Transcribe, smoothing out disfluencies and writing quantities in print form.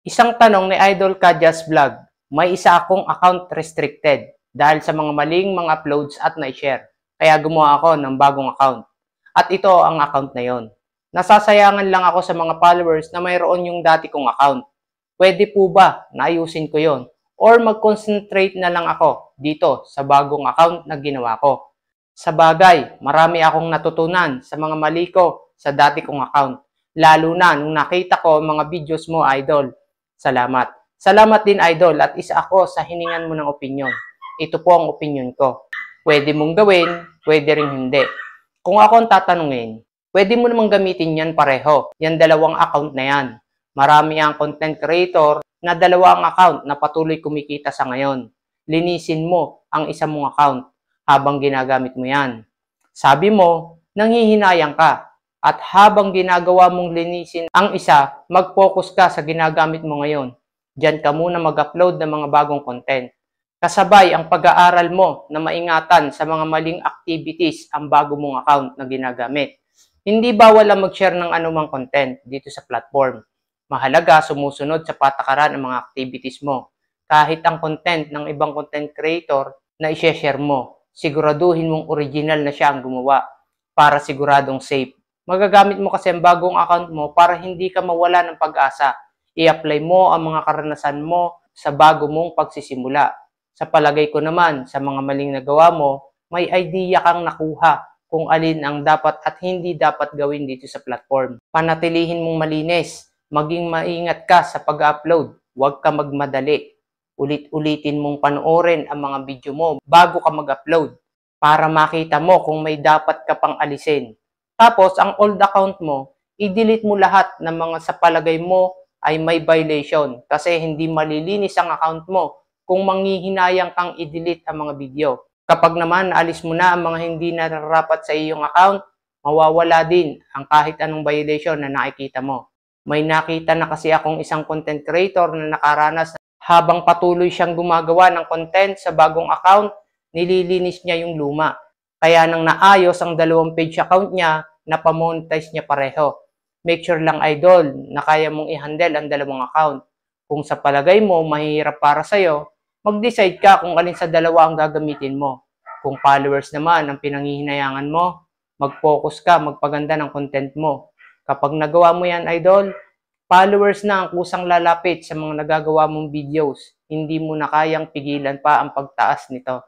Isang tanong ni Idol Kajas Vlog, may isa akong account restricted dahil sa mga maling mga uploads at na-share. Kaya gumawa ako ng bagong account. At ito ang account na yon. Nasasayangan lang ako sa mga followers na mayroon yung dati kong account. Pwede po ba na ayusin ko yon? Or mag-concentrate na lang ako dito sa bagong account na ginawa ko? Sa bagay, marami akong natutunan sa mga mali ko sa dati kong account. Lalo na nung nakita ko mga videos mo, Idol. Salamat. Salamat din, Idol, at isa ako sa hiningan mo ng opinyon. Ito po ang opinyon ko. Pwede mong gawin, pwede rin hindi. Kung ako ang tatanungin, pwede mo namang gamitin yan pareho. Yan dalawang account na yan. Marami ang content creator na dalawang account na patuloy kumikita sa ngayon. Linisin mo ang isa mong account habang ginagamit mo yan. Sabi mo, nanghihinayang ka. At habang ginagawa mong linisin ang isa, mag-focus ka sa ginagamit mo ngayon. Diyan ka muna mag-upload ng mga bagong content. Kasabay ang pag-aaral mo na maingatan sa mga maling activities ang bago mong account na ginagamit. Hindi bawal ang mag-share ng anumang content dito sa platform. Mahalaga sumusunod sa patakaran ng mga activities mo. Kahit ang content ng ibang content creator na i-share mo, siguraduhin mong original na siya ang gumawa para siguradong safe. Magagamit mo kasi ang bagong account mo para hindi ka mawala ng pag-asa. I-apply mo ang mga karanasan mo sa bago mong pagsisimula. Sa palagay ko naman, sa mga maling nagawa mo, may idea kang nakuha kung alin ang dapat at hindi dapat gawin dito sa platform. Panatilihin mong malinis, maging maingat ka sa pag-upload, huwag ka magmadali. Ulit-ulitin mong panoorin ang mga video mo bago ka mag-upload para makita mo kung may dapat ka pang alisin. Tapos, ang old account mo, i-delete mo lahat ng mga sa palagay mo ay may violation kasi hindi malilinis ang account mo kung manghihinayang kang i-delete ang mga video. Kapag naman naalis mo na ang mga hindi nararapat sa iyong account, mawawala din ang kahit anong violation na nakikita mo. May nakita na kasi akong isang content creator na nakaranas habang patuloy siyang gumagawa ng content sa bagong account, nililinis niya yung luma. Kaya nang naayos ang 2 page account niya, napamonetize niya pareho. Make sure lang, Idol, na kaya mong i-handle ang 2 account. Kung sa palagay mo mahirap para sa'yo, mag-decide ka kung alin sa 2 ang gagamitin mo. Kung followers naman ang pinanghihinayangan mo, mag-focus ka, magpaganda ng content mo. Kapag nagawa mo yan, Idol, followers na ang kusang lalapit sa mga nagagawa mong videos. Hindi mo na kayang pigilan pa ang pagtaas nito.